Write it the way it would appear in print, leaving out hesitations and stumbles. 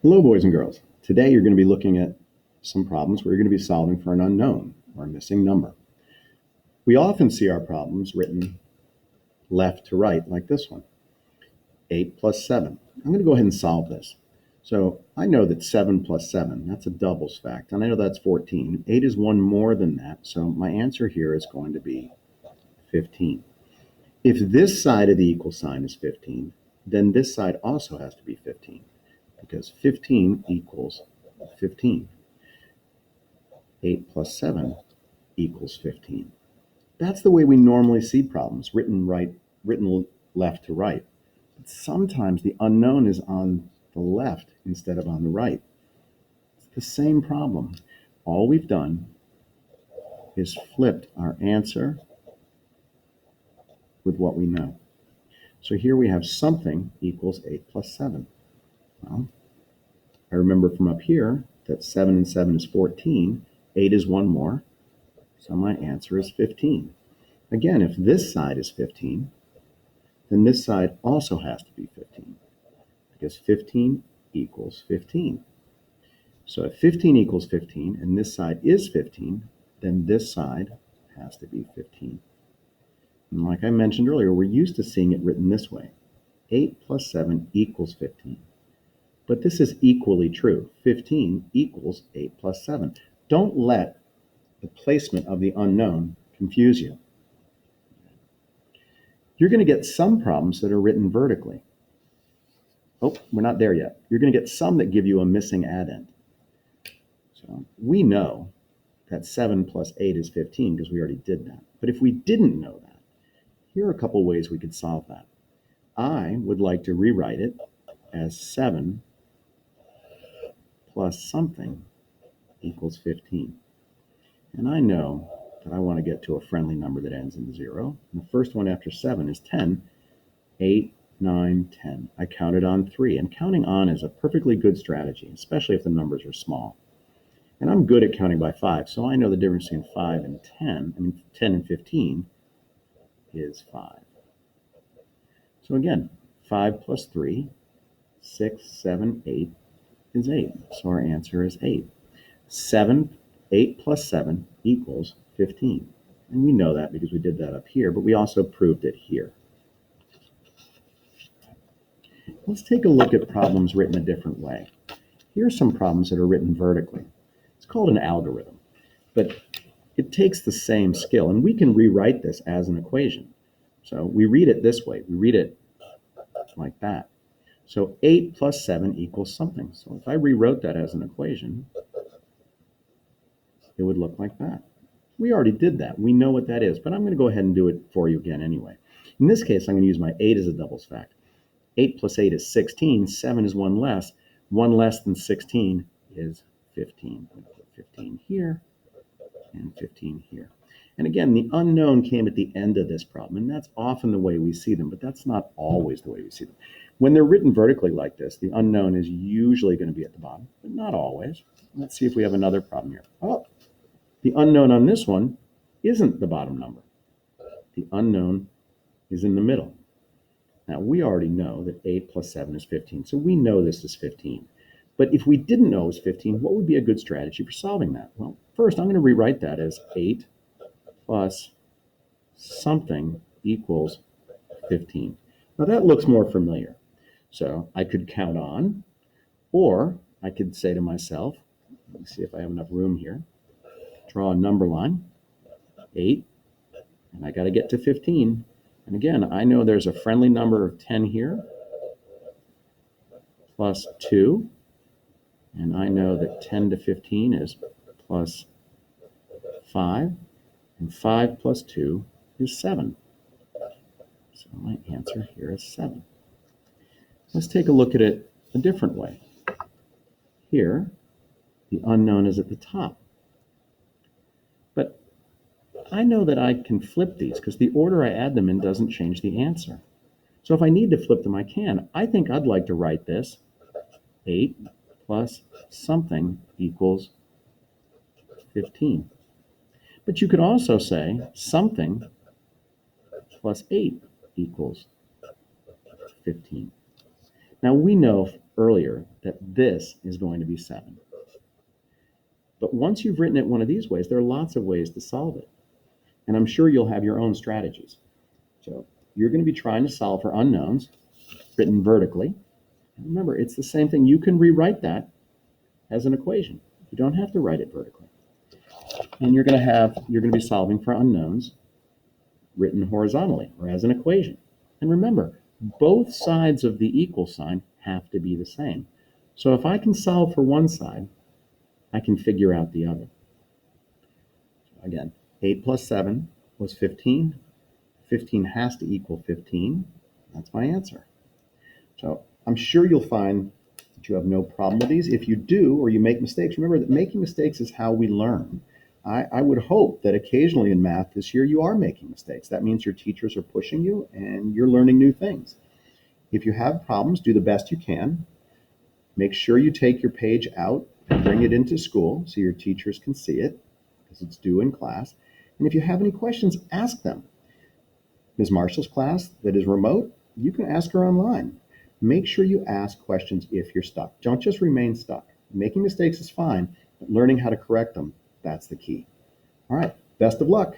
Hello, boys and girls. Today you're going to be looking at some problems where you're going to be solving for an unknown or a missing number. We often see our problems written left to right like this one, 8 plus 7. I'm going to go ahead and solve this. So I know that 7 plus 7, that's a doubles fact, and I know that's 14. 8 is one more than that, so my answer here is going to be 15. If this side of the equal sign is 15, then this side also has to be 15, because 15 equals 15. 8 plus 7 equals 15. That's the way we normally see problems, written left to right. But sometimes the unknown is on the left instead of on the right. It's the same problem. All we've done is flipped our answer with what we know. So here we have something equals 8 plus 7. Well, I remember from up here that 7 and 7 is 14. 8 is one more, so my answer is 15. Again, if this side is 15, then this side also has to be 15, because 15 equals 15. So if 15 equals 15 and this side is 15, then this side has to be 15. And like I mentioned earlier, we're used to seeing it written this way. 8 plus 7 equals 15. But this is equally true. 15 equals 8 plus 7. Don't let the placement of the unknown confuse you. You're going to get some problems that are written vertically. Oh, we're not there yet. You're going to get some that give you a missing addend. So we know that 7 plus 8 is 15 because we already did that. But if we didn't know that, here are a couple ways we could solve that. I would like to rewrite it as 7 plus something equals 15. And I know that I want to get to a friendly number that ends in 0. And the first one after 7 is 10. 8, 9, 10. I counted on 3. And counting on is a perfectly good strategy, especially if the numbers are small. And I'm good at counting by 5, so I know the difference between 5 and 10, 10 and 15 is 5. So again, 5 plus 3, 6, 7, 8 is 8. So our answer is 8. 8 plus 7 equals 15. And we know that because we did that up here, but we also proved it here. Let's take a look at problems written a different way. Here are some problems that are written vertically. It's called an algorithm, but it takes the same skill, and we can rewrite this as an equation. So we read it this way. We read it like that. So 8 plus 7 equals something. So if I rewrote that as an equation, it would look like that. We already did that. We know what that is, but I'm going to go ahead and do it for you again anyway. In this case, I'm going to use my 8 as a doubles fact. 8 plus 8 is 16. 7 is one less. One less than 16 is 15. I'm going to put 15 here and 15 here. And again, the unknown came at the end of this problem, and that's often the way we see them, but that's not always the way we see them. When they're written vertically like this, the unknown is usually going to be at the bottom, but not always. Let's see if we have another problem here. Oh, the unknown on this one isn't the bottom number. The unknown is in the middle. Now, we already know that 8 plus 7 is 15, so we know this is 15. But if we didn't know it was 15, what would be a good strategy for solving that? Well, first, I'm going to rewrite that as 8 plus something equals 15. Now, that looks more familiar. So I could count on, or I could say to myself, let me see if I have enough room here, draw a number line, 8, and I got to get to 15. And again, I know there's a friendly number of 10 here, plus 2, and I know that 10 to 15 is plus 5, and 5 plus 2 is 7. So my answer here is 7. Let's take a look at it a different way. Here, the unknown is at the top. But I know that I can flip these because the order I add them in doesn't change the answer. So if I need to flip them, I can. I think I'd like to write this 8 plus something equals 15. But you could also say something plus 8 equals 15. Now we know earlier that this is going to be 7. But once you've written it one of these ways, there are lots of ways to solve it. And I'm sure you'll have your own strategies. So you're going to be trying to solve for unknowns written vertically. And remember, it's the same thing. You can rewrite that as an equation. You don't have to write it vertically. And you're going to be solving for unknowns written horizontally or as an equation. And remember, both sides of the equal sign have to be the same. So if I can solve for one side, I can figure out the other. Again, 8 plus 7 was 15. 15 has to equal 15. That's my answer. So I'm sure you'll find that you have no problem with these. If you do, or you make mistakes, remember that making mistakes is how we learn. I would hope that occasionally in math this year you are making mistakes. That means your teachers are pushing you and you're learning new things. If you have problems, do the best you can. Make sure you take your page out and bring it into school so your teachers can see it, because it's due in class. And if you have any questions, ask them. Ms. Marshall's class that is remote, you can ask her online. Make sure you ask questions if you're stuck. Don't just remain stuck. Making mistakes is fine, but learning how to correct them, that's the key. All right, best of luck.